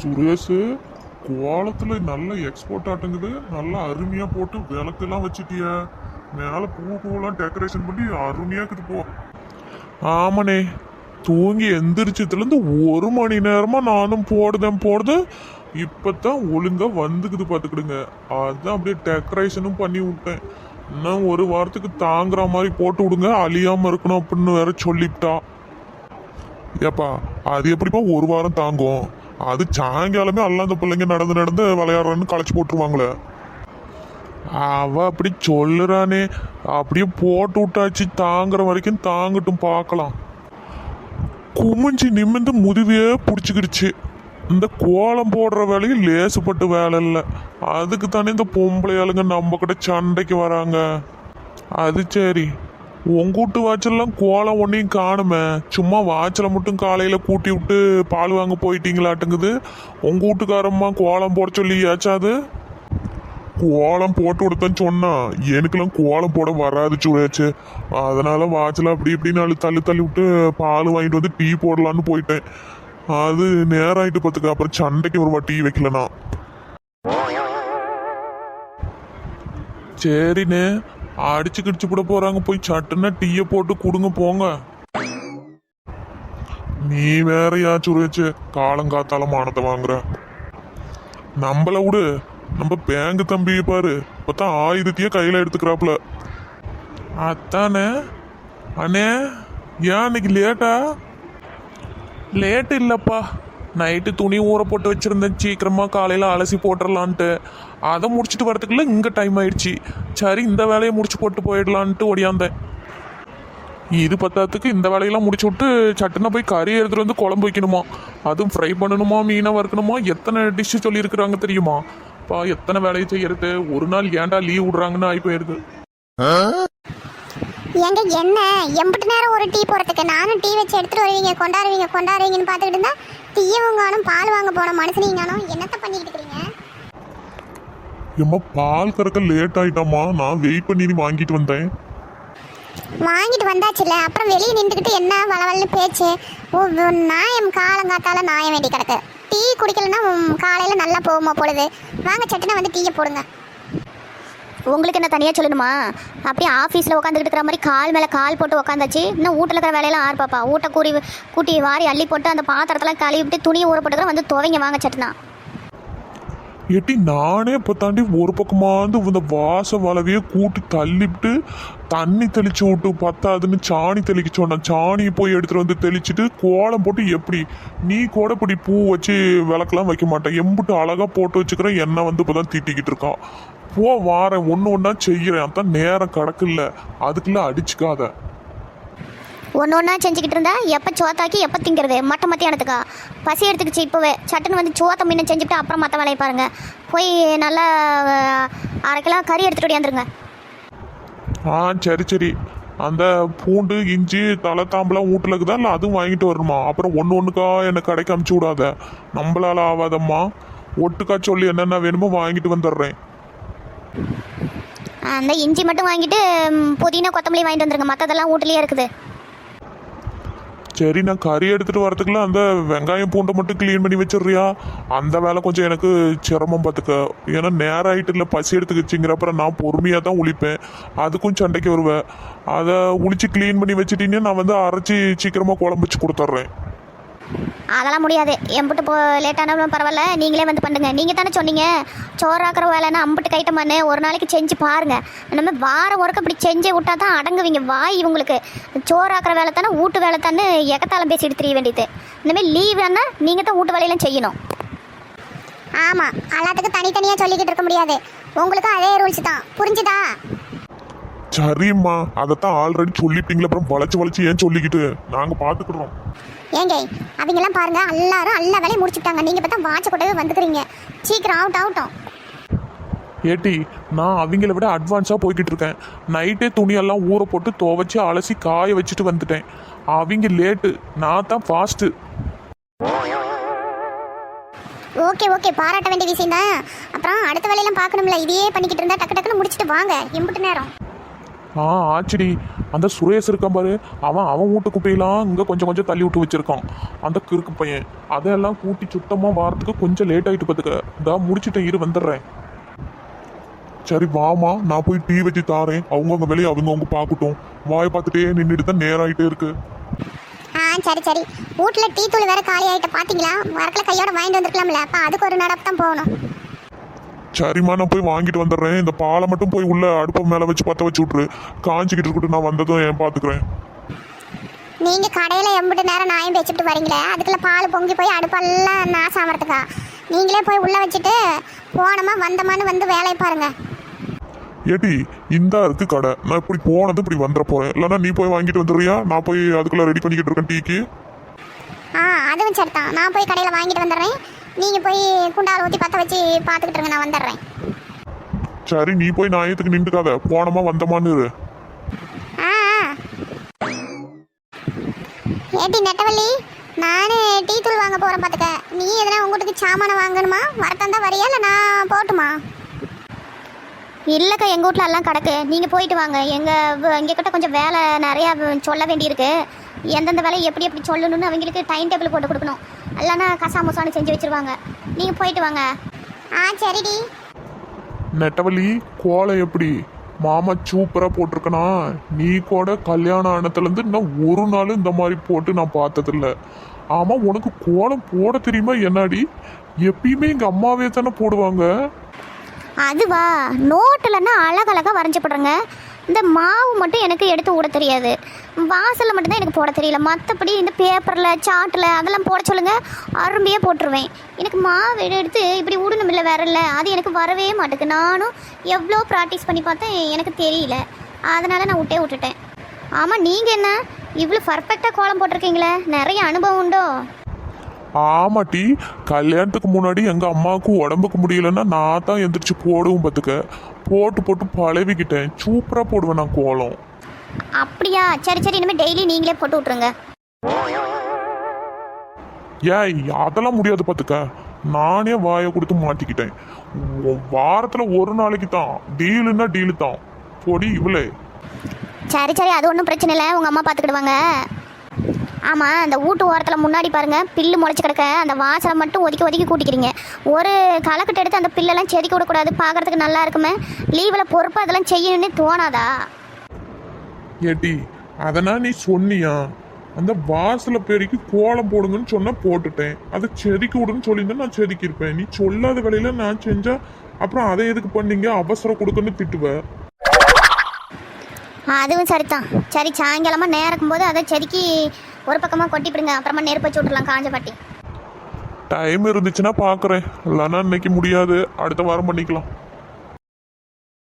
சுரேஷ், கோலத்துல நல்ல எக்ஸ்போர்ட் ஆட்டுங்குது. நல்லா அருமையா போட்டு விளக்கெல்லாம் வச்சுட்டிய. மேல பூவெல்லாம் டெக்கரேஷன் பண்ணி அருமையா இருக்குது போ. ஆமாண்ணே, தூங்கி எந்திரிச்சதுலேருந்து 1 மணி நேரமா நானும் போடுதேன். இப்பதான் ஒழுங்கா வந்துக்குது பார்த்துக்கிடுங்க. அதான் அப்படியே டெக்கரேஷனும் பண்ணி விட்டேன். இன்னும் 1 வாரத்துக்கு தாங்குற மாதிரி போட்டு விடுங்க, அழியாம இருக்கணும் அப்படின்னு வேற சொல்லிவிட்டா. ஏப்பா, அது எப்படிப்பா 1 வாரம் தாங்கும்? அது சாயங்காலமே எல்லாம் அந்த பிள்ளைங்க நடந்து விளையாடுறான்னு களைச்சி போட்டுருவாங்களே. அவ அப்படி சொல்லுறானே, அப்படியே போட்டு விட்டாச்சு. தாங்குற வரைக்கும் தாங்கட்டும், பார்க்கலாம். குமிஞ்சு நிமிந்து முதுவையே பிடிச்சிக்கிடுச்சு. இந்த கோலம் போடுற வேலையும் லேசுப்பட்டு வேலை இல்லை. அதுக்கு தானே இந்த பொம்பளையாளுங்க நம்ம கிட்ட சண்டைக்கு வராங்க. அது சரி, உங்கூட்டு வாய்ச்சல்லாம் கோலம் ஒன்றையும் காணுமே. சும்மா வாய்ச்சலை மட்டும் காலையில் கூட்டி விட்டு பால் வாங்க போயிட்டீங்களாட்டுங்குது. உங்க வீட்டுக்காரம்மா கோலம் போட சொல்லி ஏச்சாது? கோலம் போட்டு கொடுத்தேன்னு சொன்னா, எனக்கெல்லாம் கோலம் போட வராது சுரேச்சு. அதனால வாய்ச்சல அப்படி இப்படின்னு தள்ளி விட்டு பால் வாங்கிட்டு வந்து டீ போடலான்னு போயிட்டேன். அது நேரம் ஆயிட்டு பார்த்துக்க. அப்புறம் சண்டைக்கு வருவா டீ வைக்கலனா. சரிண்ணே, அடிச்சு கிடிச்சு கூட போறாங்க. போய் சட்டுன்னா டீயை போட்டு கொடுங்க போங்க. நீ வேறையா சுரேச்சு, காலங்காத்தால மானத்தை வாங்குற. நம்மள விடு, நம்ம பேங்க் தம்பியை பாரு, இப்பதான் ஆயுதத்தையே கையில எடுத்துக்கிறாப்புல. அத்தானே. அண்ணே, ஏன் இன்னைக்கு லேட்டா? லேட்டு இல்லைப்பா, நைட்டு துணி ஊற போட்டு வச்சுருந்தேன். சீக்கிரமாக காலையில் அலசி போட்டுடலான்ட்டு அதை முடிச்சுட்டு வரதுக்குள்ள இங்கே டைம் ஆயிடுச்சு. சரி, இந்த வேலையை முடிச்சு போட்டு போயிடலான்ட்டு ஓடியாந்தேன். இது பத்தாத்துக்கு இந்த வேலையெல்லாம் முடிச்சு விட்டு சட்டுன்னு போய் கறி எடுத்துகிட்டு வந்து குழம்பு வைக்கணுமா, அதுவும் ஃப்ரை பண்ணணுமா, மீனை வறுக்கணுமா. எத்தனை டிஷ்ஷு சொல்லியிருக்கிறாங்க தெரியுமா? பா, எத்தனை வேலையை செய்யறது. ஒரு நாள் ஏன்டா லீவ் விடுறாங்கன்னு ஆகி போயிடுது. எங்க என்ன எம்பிட்டு நேரம் ஒரு டீ போறதுக்கு? நானும் டீ வச்சு எடுத்துட்டு வருவீங்க, கொண்டாடுவீங்கன்னு பார்த்துக்கிட்டு இருந்தா டீயவும் காணும், பால் வாங்க போன மனுஷனையும் காணும். என்னத்த பண்ணிக்கிட்டு இருக்கீங்க? ஏம்மா, பால் கறக்க லேட் ஆயிட்டாமா. நான் வெயிட் பண்ணி வாங்கிட்டு வந்தேன். வாங்கிட்டு வந்தாச்சுல்ல, அப்புறம் வெளியே நின்றுக்கிட்டு என்ன வளவல்னு பேச்சு. நாயம் காலங்காத்தால நாயம் வேண்டி கிடக்கு. டீ குடிக்கலன்னா காலையில் நல்லா போகுமா பொழுது. வாங்க சட்டுனா வந்து டீயை போடுங்க. உங்களுக்கு என்ன தனியாக சொல்லணுமா? அப்படியே ஆஃபீஸில் உட்காந்துக்கிட்டு இருக்கிற மாதிரி கால் மேலே கால் போட்டு உட்காந்தாச்சு. இன்னும் வீட்டில் இருக்கிற வேலையெல்லாம் ஆறு பாப்பா. ஊட்ட கூட்டி வாரி அள்ளி போட்டு அந்த பாத்திரத்தெல்லாம் கழுவி விட்டு துணியை ஊற போட்டுக்கிற வந்து துவைங்க வாங்க சட்டுனா. எட்டி, நானே இப்போ தாண்டி ஒரு பக்கமாந்து இந்த வாச வளவையே கூட்டி தள்ளிவிட்டு தண்ணி தெளிச்சு விட்டு பத்தாதுன்னு சாணி தெளிக்க சொன்னேன். சாணியை போய் எடுத்துகிட்டு வந்து தெளிச்சுட்டு கோலம் போட்டு, எப்படி நீ கூட இப்படி பூ வச்சு விளக்கெல்லாம் வைக்க மாட்டேன், எம்பிட்டு அழகாக போட்டு வச்சுக்கிறேன். என்ன வந்து இப்போ தான் திட்டிக்கிட்டு இருக்கான். போ, வாரேன், ஒன்று செய்கிறேன். அதான் நேரம் கிடக்குல்ல, அதுக்குள்ள அடிச்சுக்காத. ஒன்று செஞ்சுக்கிட்டு இருந்தா எப்போ சோத்தாக்கி எப்போ திங்கிறது? மத்தியானத்துக்கா பசி எடுத்துக்கிச்சு. இப்போவே சட்டுன்னு வந்து சோத்த மீனை செஞ்சுட்டு அப்புறம் மற்ற வேலையை பாருங்க. போய் நல்லா 1/2 கிலோ கறி எடுத்துகிட்டு ஓடியாந்துருங்க. சரி, அந்த பூண்டு இஞ்சி தலை தாம்பெல்லாம் வீட்டில் இருக்குதா இல்லை அதுவும் வாங்கிட்டு வரணுமா? அப்புறம் ஒன்றுக்கா என்னை கடைக்கு அமுச்சு விடாத, நம்மளால ஆகாதம்மா. ஒட்டுக்கா சொல்லி என்னென்ன வேணுமோ வாங்கிட்டு வந்துடுறேன். அந்த இஞ்சி மட்டும் வாங்கிட்டு புதினா கொத்தமல்லி வாங்கிட்டு வந்துருங்க. மற்றதெல்லாம் வீட்லேயே இருக்குது. சரி, நான் கறி எடுத்துகிட்டு வரதுக்குள்ள அந்த வெங்காயம் பூண்டை மட்டும் க்ளீன் பண்ணி வச்சிடுறியா? அந்த வேலை கொஞ்சம் எனக்கு சிரமம் பார்த்துக்க. ஏன்னா நேரம் ஆகிட்டு இல்லை, பசி எடுத்துக்கிச்சிங்கிற. அப்புறம் நான் பொறுமையாக தான் உளிப்பேன், அதுக்கும் சண்டைக்கு வருவேன். அதை உளிச்சு க்ளீன் பண்ணி வச்சுட்டீங்கன்னா நான் வந்து அரைச்சி சீக்கிரமாக குழம்பு வச்சு கொடுத்துட்றேன். அதெல்லாம் முடியாது. எம்பிட்டு லேட்டானாலும் பரவாயில்ல, நீங்களே வந்து பண்ணுங்க. நீங்கள் தானே சொன்னீங்க சோறாக்குற வேலைன்னா அம்பிட்டு கைட்டமான்னு. ஒரு நாளைக்கு செஞ்சு பாருங்கள். நம்ம வாரம் ஒருக்க இப்படி செஞ்சு விட்டா தான் அடங்குவீங்க. வாய் இவங்களுக்கு சோறாக்குற வேலை தானே, வீட்டு வேலை தானே எகத்தாலும் பேசி எடுத்துரிய வேண்டியது. இந்தமாதிரி லீவ் வேணா நீங்கள் தான் வீட்டு வேலையெல்லாம் செய்யணும். ஆமாம், எல்லாத்துக்கும் தனித்தனியாக சொல்லிக்கிட்டு இருக்க முடியாது. உங்களுக்கும் அதே ரூல்ஸ் தான், புரிஞ்சுதா? சரிம்மா, அதைத்தான் ஆல்ரெடி சொல்லிட்டீங்களே, அப்புறம் வளைச்சு ஏன் சொல்லிக்கிட்டு? நாங்கள் பார்த்துக்குறோம். ஏங்க, அவங்கெல்லாம் பாருங்க, எல்லாரும் எல்லா வேலையும் முடிச்சுட்டாங்க. நீங்கள் பார்த்தா வாட்ச கூடவே வந்துக்கிறீங்க. சீக்கிரம் ஆகட்டும். ஏட்டி, நான் அவங்கள விட அட்வான்ஸாக போய்கிட்டு இருக்கேன். நைட்டே துணியெல்லாம் ஊற போட்டு துவைச்சி அலசி காய வச்சுட்டு வந்துட்டேன். அவங்க லேட்டு, நான் தான் ஃபாஸ்ட்டு. ஓகே, பாராட்ட வேண்டிய விஷயம் தான். அப்புறம் அடுத்த வேலையெல்லாம் பார்க்கணும்ல. இதையே பண்ணிக்கிட்டு இருந்தா டக்கு டக்குன்னு முடிச்சுட்டு வாங்க. எம்பிட்டு நேரம்? ஆச்சுடி. அந்த சுரேஷ் இருக்கான் பாரு, அவன் வீட்டு குப்பையெல்லாம் இங்கே கொஞ்சம் கொஞ்சம் தள்ளி விட்டு வச்சிருக்கான். அந்த கிறுக்கு பையன் அதெல்லாம் கூட்டி சுத்தமாக வாரத்துக்கு கொஞ்சம் லேட் ஆகிட்டு பார்த்துக்க. இதா முடிச்சுட்டேன், இரு வந்துடுறேன். சரி வாமா, நான் போய் டீ வச்சு தாரேன். அவங்கவுங்க வேலையை அவங்கவுங்க பார்க்கட்டும். வாயை பார்த்துட்டே நின்றுட்டு தான் நேரம் ஆகிட்டே இருக்கு. சரி சரி. வீட்டில் டீ தூள் வேற காலி ஆகிட்ட பார்த்தீங்களா? வரக்கில் கையோட வாங்கிட்டு வந்துருக்கலாம்ல. அப்போ அதுக்கு ஒரு நடப்பு தான் போகணும். சரிம்மா, நான் போய் வாங்கிட்டு வந்துடுறேன். இந்த பாலை மட்டும் போய் உள்ள அடுப்பு மேலே வச்சு பற்ற வச்சு விட்ரு. காஞ்சிக்கிட்டு இருக்கட்டும், நான் வந்ததும் ஏன் பார்த்துக்கிறேன். நீங்கள் கடையில் எம்பிட்டு நேரம் நாயம் வச்சுட்டு வரீங்களே, அதுக்குள்ள பால் பொங்கி போய் அடுப்பெல்லாம் நாசம் ஆகிறதுக்கா? நீங்களே போய் உள்ளே வச்சுட்டு போனோமா வந்தோமான்னு வந்து வேலையை பாருங்க. ஏடி, இந்தா இருக்கு கடை. நான் இப்படி போனது இப்படி வந்துட போறேன். இல்லைன்னா நீ போய் வாங்கிட்டு வந்துடுறியா? நான் போய் அதுக்குள்ள ரெடி பண்ணிக்கிட்டு இருக்கேன் டீக்கு. அதுவும் சரிதான். நான் போய் கடையில் வாங்கிட்டு வந்துடுறேன். நீங்கள் போய் குண்டால் ஊற்றி பற்ற வச்சு பார்த்துக்கிட்டு இருங்க, நான் வந்துடுறேன். சரி, நீ போய் நாயத்துக்கு நின்றுக்காத, போனோமா வந்தமான்னு இரு. ஏட்டி நெட்டவள்ளி, நான் டீ தூள் வாங்க போகிறேன் பார்த்துக்க. நீ எதனா உங்கள்கிட்ட சாமான வாங்கணுமா? வரத்தான் வரியா இல்லை நான் போட்டுமா? இல்லைக்கா, எங்கள் வீட்டில் எல்லாம் கிடக்கு. நீங்கள் போயிட்டு வாங்க. எங்கள் கிட்ட கொஞ்சம் வேலை நிறையா சொல்ல வேண்டியிருக்கு. எந்தெந்த வேலையை எப்படி எப்படி சொல்லணும்னு அவங்களுக்கு டைம் டேபிள் போட்டு கொடுக்கணும். இல்லைன்னா கசாமுசான்னு செஞ்சு வச்சுருவாங்க. நீங்கள் போயிட்டு வாங்க. சரிடி. நெட்டவள்ளி, கோலை எப்படி? மாமா சூப்பராக போட்டிருக்கனா? நீ கூட கல்யாணம் ஆனதுலேருந்து இன்னும் ஒரு நாள் இந்த மாதிரி போட்டு நான் பார்த்ததில்ல. ஆமாம், உனக்கு கோலம் போட தெரியுமா என்னாடி? எப்பயுமே எங்கள் அம்மாவே தானே போடுவாங்க. அதுவா, நோட்டில்னா அழகழகாக வரைஞ்சி போடுறேங்க. இந்த மாவு மட்டும் எனக்கு எடுத்து விட தெரியாது. வாசலில் மட்டும்தான் எனக்கு போட தெரியல. மற்றபடி இந்த பேப்பரில் சாட்டில் அதெல்லாம் போட சொல்லுங்கள், அரும்பியாக போட்டுருவேன். எனக்கு மாவு எடுத்து இப்படி விடணும் இல்லை, வேற இல்லை. அது எனக்கு வரவே மாட்டேங்குது. நானும் எவ்வளோ ப்ராக்டிஸ் பண்ணி பார்த்தேன், எனக்கு தெரியல. அதனால் நான் விட்டுட்டேன். ஆமாம், நீங்கள் என்ன இவ்வளோ பர்ஃபெக்டாக கோலம் போட்டிருக்கீங்களே? நிறைய அனுபவம் உண்டோ? ஆமாட்டி, கல்யாணத்துக்கு முன்னாடி எங்கள் அம்மாவுக்கு உடம்புக்கு முடியலன்னா நான் தான் எந்திரிச்சு போடுவோம் பார்த்துக்க. போட்டு போட்டு பழவிக்கிட்டேன். சூப்பராக போடுவேன் நான் கோலம். அப்படியா? சரி சரி, இனிமேல் டெய்லி நீங்களே போட்டு விட்ருங்க. ஏய், அதெல்லாம் முடியாது பார்த்துக்க. நானே வாயை கொடுத்து மாட்டிக்கிட்டேன். வாரத்தில் ஒரு நாளைக்கு தான் டீலுன்னா டீலு தான். பொடி இவ்வளே. சரி சரி, அது ஒன்றும் பிரச்சனை இல்லை. உங்கள் அம்மா பார்த்துக்கிடுவாங்க. ஆமாம், அந்த வீட்டு ஓரத்தில் முன்னாடி பாருங்கள், பில்லு முளைச்சி கிடக்க. அந்த வாசலை மட்டும் ஒதுக்கி ஒதுக்கி கூட்டிக்கிறீங்க. ஒரு களைக்கட்டு எடுத்து அந்த பில்லெல்லாம் செதுக்கி விடக்கூடாது. பார்க்குறதுக்கு நல்லா இருக்குமே. லீவில் பொறுப்பு அதெல்லாம் செய்யணும்னு தோணாதா? ஏட்டி, அதனால் நீ சொன்னியா? அந்த வாசலை பெருக்கி கோலம் போடுங்கன்னு சொன்னா போட்டுட்டேன். அதை செதுக்கி விடுன்னு சொல்லியிருந்தா நான் செதுக்கியிருப்பேன். நீ சொல்லாத வேலையில நான் செஞ்சா அப்புறம் அதை எதுக்கு பண்ணீங்க, அவசரம் கொடுக்குன்னு திட்டுவேன். அதுவும் சரிதான். சரி, சாயங்காலமாக நேரம் இருக்கும்போது அதை செதுக்கி ஒரு பக்கமாக கொட்டிவிடுங்க. அப்புறமா நெருப்பு வச்சு விட்றலாம் காஞ்ச பட்டி. டைம் இருந்துச்சுன்னா பார்க்குறேன். இல்லைன்னா இன்னைக்கு முடியாது, அடுத்த வாரம் பண்ணிக்கலாம்.